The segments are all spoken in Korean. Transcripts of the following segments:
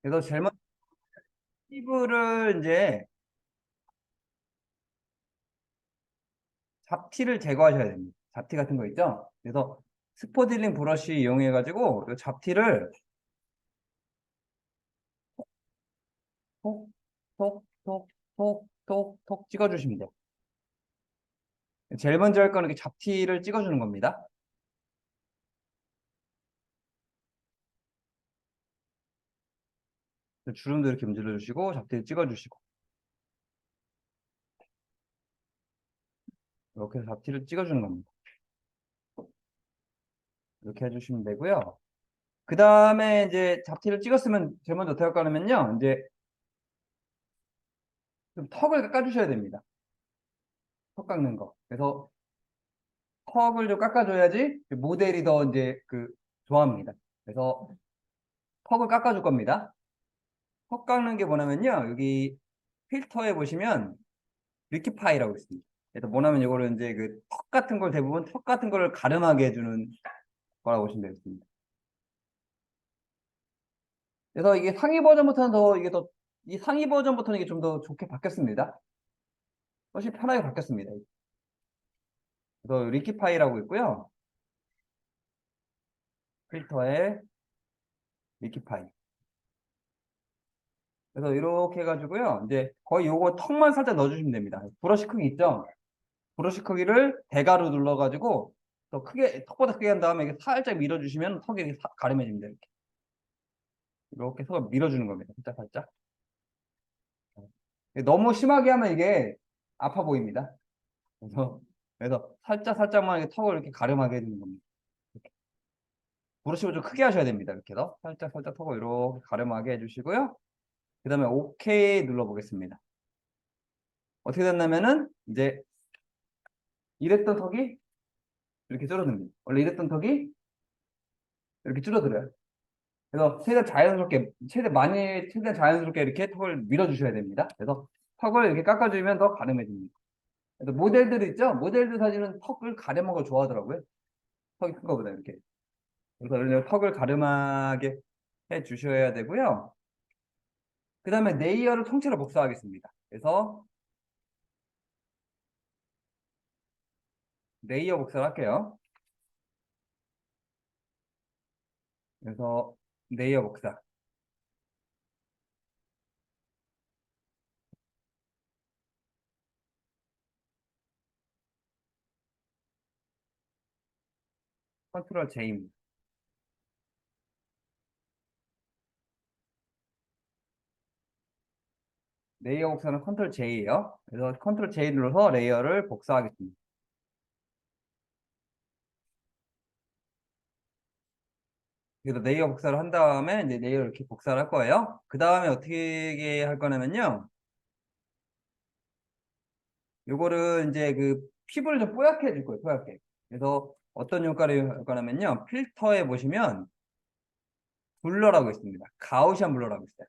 그래서 제일 먼저 피부를 이제 잡티를 제거하셔야 됩니다. 잡티 같은 거 있죠? 그래서 스포딜링 브러쉬 이용해 가지고 이 잡티를 톡, 톡, 톡, 톡, 톡, 톡 찍어 주시면 돼요. 제일 먼저 할 거는 이렇게 잡티를 찍어 주는 겁니다. 주름도 이렇게 문질러 주시고 잡티를 찍어 주시고 이렇게 해서 잡티를 찍어 주는 겁니다. 이렇게 해 주시면 되고요. 그다음에 이제 잡티를 찍었으면 제일 먼저 어떻게 할 거냐면요. 이제 좀 턱을 깎아 주셔야 됩니다. 턱 깎는 거. 그래서 턱을 좀 깎아 줘야지 모델이 더 인제 좋아합니다. 그래서 턱을 깎아 줄 겁니다. 턱 깎는 게 뭐냐면요. 여기 필터에 보시면 리키파이라고 있습니다. 그래서 뭐냐면 요거를 인제 턱 같은 걸 대부분 턱 같은 거를 가름하게 해 주는 거라고 보시면 되겠습니다. 그래서 이게 상위 버전부터는 더 이게 더 이 상위 버전부터는 이게 좀 더 좋게 바뀌었습니다. 훨씬 편하게 바뀌었습니다. 그래서 리키파이라고 있고요. 필터에 리키파이. 그래서 이렇게 해 가지고요. 인제 거의 요거 턱만 살짝 넣어 주시면 됩니다. 브러쉬 크기 있죠? 브러쉬 크기를 대괄호 눌러 가지고 더 크게 턱보다 크게 한 다음에 이렇게 살짝 밀어 주시면 턱이 이렇게 싹 가름해집니다. 이렇게. 이렇게 해서 밀어 주는 겁니다. 살짝 살짝. 너무 심하게 하면 이게 아파 보입니다. 그래서 살짝 살짝만 이렇게 턱을 이렇게 가름하게 해 주는 겁니다. 이렇게. 브러쉬를 좀 크게 하셔야 됩니다. 이렇게 해서 살짝 살짝 턱을 이렇게 가름하게 해 주시고요. 그다음에 오케이 눌러 보겠습니다. 어떻게 됐냐면은 이제 이랬던 턱이 이렇게 줄어듭니다. 원래 이랬던 턱이 이렇게 줄어들어요. 그래서 최대한 자연스럽게 이렇게 턱을 밀어 주셔야 됩니다. 그래서 턱을 이렇게 깎아 주면 더 가름해집니다. 그래서 모델들 있죠? 모델들 사진은 턱을 가름한 걸 좋아하더라고요. 턱이 큰 거보다 이렇게. 그래서 이런 턱을 가름하게 해 주셔야 되고요. 그다음에 레이어를 통째로 복사하겠습니다. 그래서 레이어 복사를 할게요. 그래서 레이어 복사. 컨트롤 J입니다. 레이어 복사는 컨트롤 J예요. 그래서 컨트롤 J 눌러서 레이어를 복사하겠습니다. 그래서 레이어 복사를 한 다음에 이제 레이어를 이렇게 복사를 할 거예요. 그다음에 어떻게 할 거냐면요. 요거를 인제 피부를 좀 뽀얗게 해줄 거예요, 뽀얗게. 그래서 어떤 효과를 할 거냐면요. 필터에 보시면 블러라고 있습니다. 가우시안 블러라고 있어요.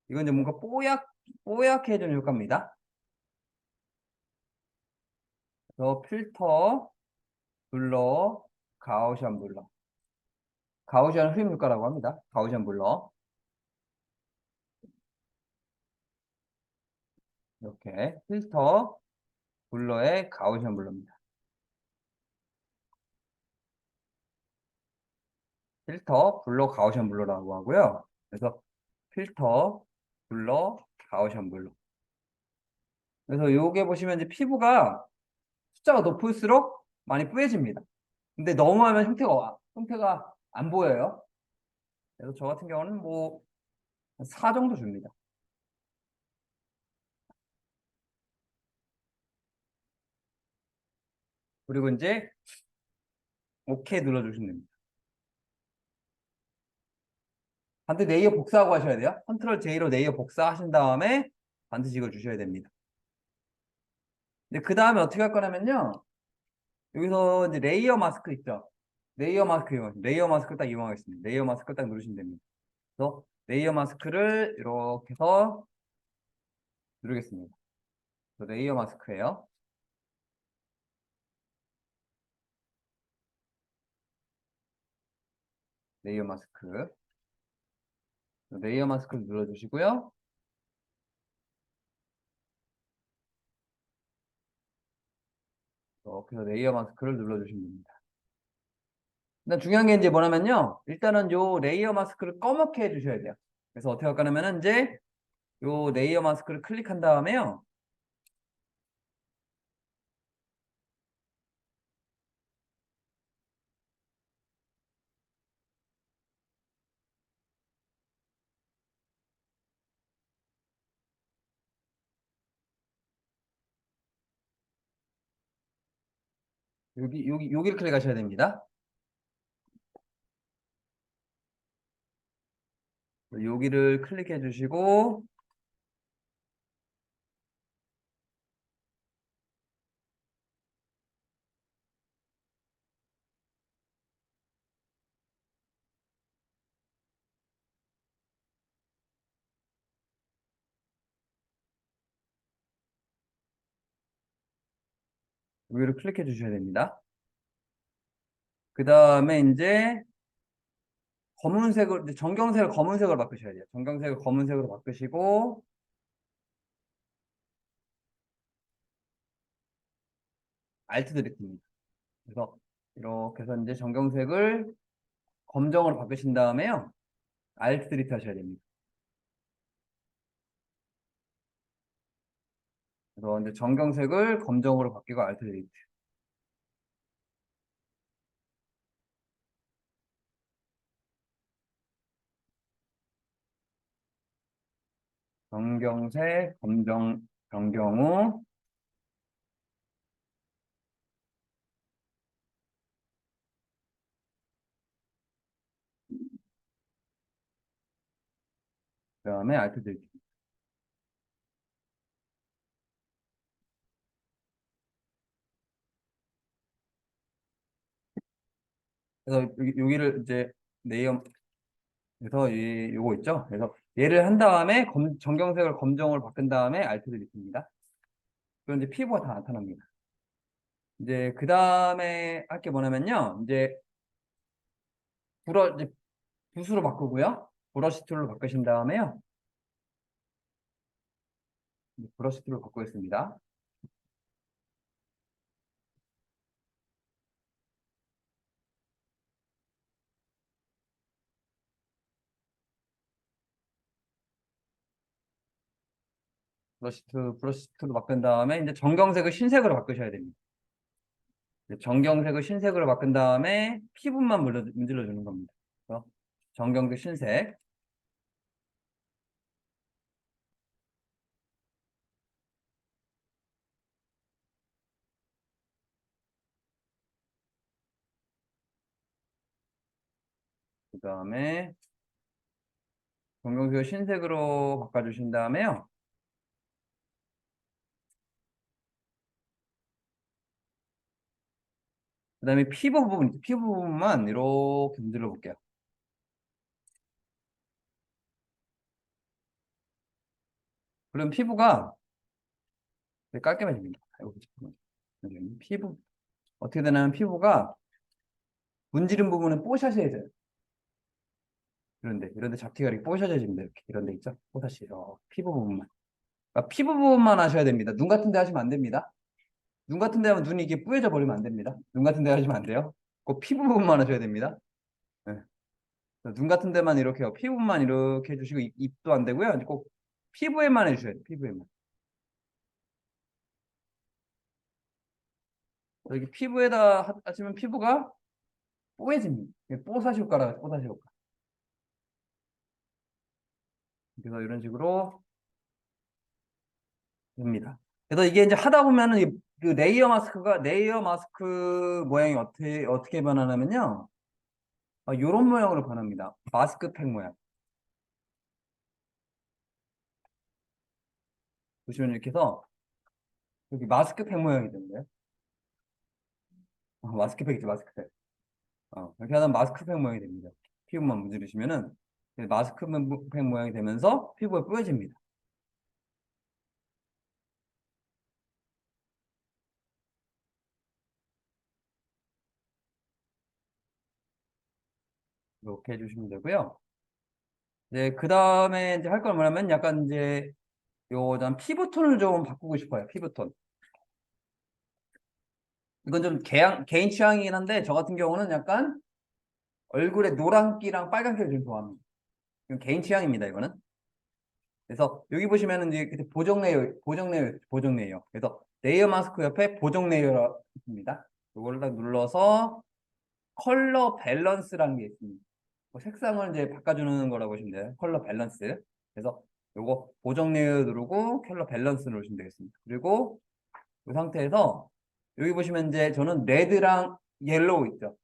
이건 이제 뭔가 뽀얗게 해 주는 효과입니다. 그래서 필터, 블러, 가우시안 블러. 가우시안 흐림 효과라고 합니다. 가우시안 블러. 이렇게 필터, 블러의 가우시안 블러입니다. 필터, 블러, 가우시안 블러라고 하고요. 그래서 필터, 블러, 가우시안 블러. 그래서 요게 보시면 이제 피부가 숫자가 높을수록 많이 뿌얘집니다. 근데 너무 하면 형태가 안 보여요. 그래서 저 같은 경우는 뭐 한 4 정도 줍니다. 그리고 인제 오케이 눌러 주시면 됩니다. 반드시 레이어 복사하고 하셔야 돼요. 컨트롤 J로 레이어 복사하신 다음에 반드시 이걸 주셔야 됩니다. 근데 그다음에 어떻게 할 거냐면요. 여기서 이제 레이어 마스크 있죠. 레이어 마스크 딱 이용하겠습니다. 레이어 마스크 딱 누르시면 됩니다. 그래서 레이어 마스크를 이렇게 해서 누르겠습니다. 레이어 마스크예요. 레이어 마스크. 레이어 마스크를 눌러주시고요. 그래서 레이어 마스크를 눌러주시면 됩니다. 일단 중요한 게 이제 뭐냐면요. 일단은 요 레이어 마스크를 검게 해주셔야 돼요. 그래서 어떻게 할까 하면은 이제 요 레이어 마스크를 클릭한 다음에요. 여기를 클릭하셔야 됩니다. 여기를 클릭해 주시고 여기를 클릭해 주셔야 됩니다. 그 다음에 이제 검은색을 이제 정경색을 검은색으로 바꾸셔야 돼요. 정경색을 검은색으로 바꾸시고 Alt 드래프트입니다. 그래서 이렇게 해서 이제 정경색을 검정으로 바꾸신 다음에요. Alt 드래프트 하셔야 됩니다. 그래서 이제 정경색을 검정으로 바뀌고 Alt 드래프트. 정경색, 검정, 정경우, 그 다음에 Alt 드래프트. 그래서 여기를 이제 네이어 그래서 요거 있죠. 그래서 얘를 한 다음에 정경색을 검정으로 바꾼 다음에 Alt 드래프트입니다. 그럼 이제 피부가 다 나타납니다. 이제 그 다음에 할 게 뭐냐면요. 이제 이제 붓으로 바꾸고요. 브러쉬 툴로 바꾸신 다음에요. 브러쉬 툴로 바꾸겠습니다. 브러쉬 툴로 바꾼 다음에 이제 정경색을 흰색으로 바꾸셔야 됩니다. 정경색을 흰색으로 바꾼 다음에 피부만 문질러 주는 겁니다. 그래서 정경색 흰색. 그 다음에 정경색을 흰색으로 바꿔주신 다음에요. 그 다음에 피부 부분만 이렇게 문질러 볼게요. 그럼 피부가 되게 깔끔해집니다. 아이고, 잠깐만요. 어떻게 되냐면 피부가 문지른 부분은 뽀샤시해져요. 이런데 잡티가 이렇게 뽀샤져집니다. 이렇게 이런 데 있죠? 뽀샤시. 피부 부분만. 그러니까 피부 부분만 하셔야 됩니다. 눈 같은 데 하시면 안 됩니다. 눈 같은 데 하면 눈이 이게 뿌얘져 버리면 안 됩니다. 눈 같은 데 하시면 안 돼요. 꼭 피부 부분만 하셔야 됩니다. 네. 눈 같은 데만 이렇게 피부만 이렇게 해주시고 입도 안 되고요. 꼭 피부에만 해주셔야 돼요. 피부에만. 여기 피부에다 하시면 피부가 뽀얘집니다. 뽀사시 효과라 뽀사시 효과. 그래서 이런 식으로 됩니다. 그래서 이게 이제 하다 보면은 그 레이어 마스크 모양이 어떻게 변하냐면요. 요런 모양으로 변합니다. 마스크팩 모양. 보시면 이렇게 해서 여기 마스크팩 모양이 되는데요. 마스크팩이죠, 마스크팩. 이렇게 하면 마스크팩 모양이 됩니다. 피부만 문지르시면은 마스크팩 모양이 되면서 피부가 뿌얘집니다. 이렇게 해주시면 되고요. 이제 그 다음에 이제 할 건 뭐냐면 약간 이제 난 피부톤을 좀 바꾸고 싶어요. 피부톤. 이건 좀 개인 취향이긴 한데 저 같은 경우는 약간 얼굴에 노란기랑 빨간기를 좀 좋아합니다. 이건 개인 취향입니다. 이거는. 그래서 여기 보시면은 이제 그때 보정 레이어. 그래서 레이어 마스크 옆에 보정 레이어가 있습니다. 이걸 딱 눌러서 컬러 밸런스라는 게 있습니다. 색상을 이제 바꿔주는 거라고 보시면 돼요. 컬러 밸런스. 그래서 요거 보정 레이어 누르고 컬러 밸런스 누르시면 되겠습니다. 그리고 이 상태에서 여기 보시면 이제 저는 레드랑 옐로우 있죠.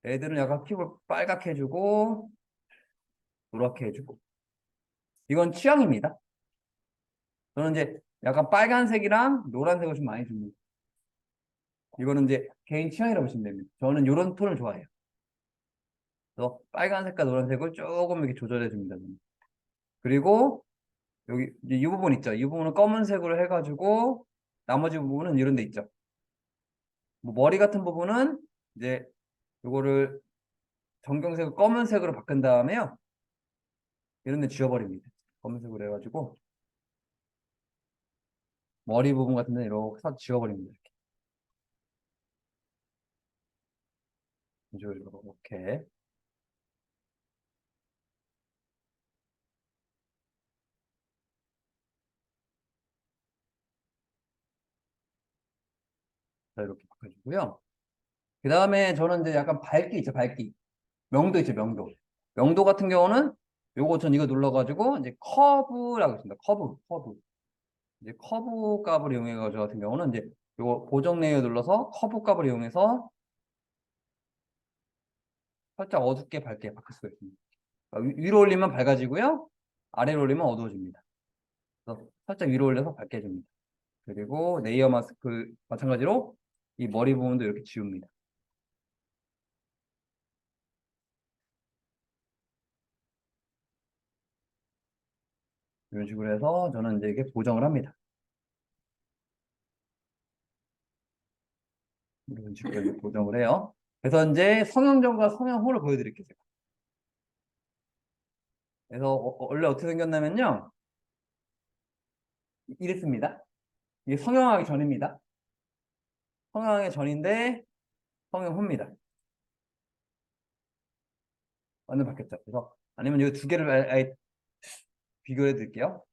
레드는 약간 피부를 빨갛게 해주고 노랗게 해주고 이건 취향입니다. 저는 이제 약간 빨간색이랑 노란색을 좀 많이 줍니다. 이거는 이제 개인 취향이라고 보시면 됩니다. 저는 이런 톤을 좋아해요. 그래서 빨간색과 노란색을 조금 이렇게 조절해 줍니다. 저는. 그리고 여기 이제 이 부분 있죠. 이 부분은 검은색으로 해가지고 나머지 부분은 이런 데 있죠. 뭐 머리 같은 부분은 이제 이거를 정경색을 검은색으로 바꾼 다음에요. 이런 데 지워버립니다. 검은색으로 해가지고 머리 부분 같은 데는 이렇게 싹 지워버립니다. 이렇게. 자, 이렇게 바꿔주고요. 그 다음에 저는 이제 약간 밝기 있죠, 밝기. 명도 있죠, 명도. 명도 같은 경우는 요거 전 이거 눌러가지고 이제 커브라고 있습니다. 커브. 이제 커브 값을 이용해가지고 저 같은 경우는 이제 요거 보정 레이어 눌러서 커브 값을 이용해서 살짝 어둡게 밝게 바꿀 수가 있습니다. 위로 올리면 밝아지고요. 아래로 올리면 어두워집니다. 그래서 살짝 위로 올려서 밝게 해줍니다. 그리고 레이어 마스크 마찬가지로 이 머리 부분도 이렇게 지웁니다. 이런 식으로 해서 저는 이제 이게 보정을 합니다. 이런 식으로 이제 보정을 해요. 그래서 이제 성형전과 성형후를 보여드릴게요. 제가. 그래서 원래 어떻게 생겼냐면요. 이랬습니다. 이게 성형하기 전입니다. 성형하기 전인데 성형후입니다. 완전 바뀌었죠. 그래서 아니면 이 두 개를 아예 비교해 드릴게요.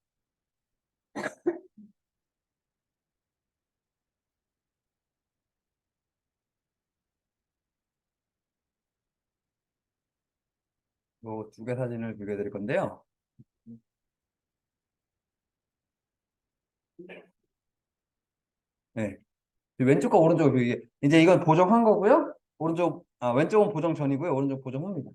이 두 개 사진을 비교해 드릴 건데요. 네. 왼쪽과 오른쪽 이제 이건 보정한 거고요. 왼쪽은 보정 전이고요. 오른쪽 보정 후입니다.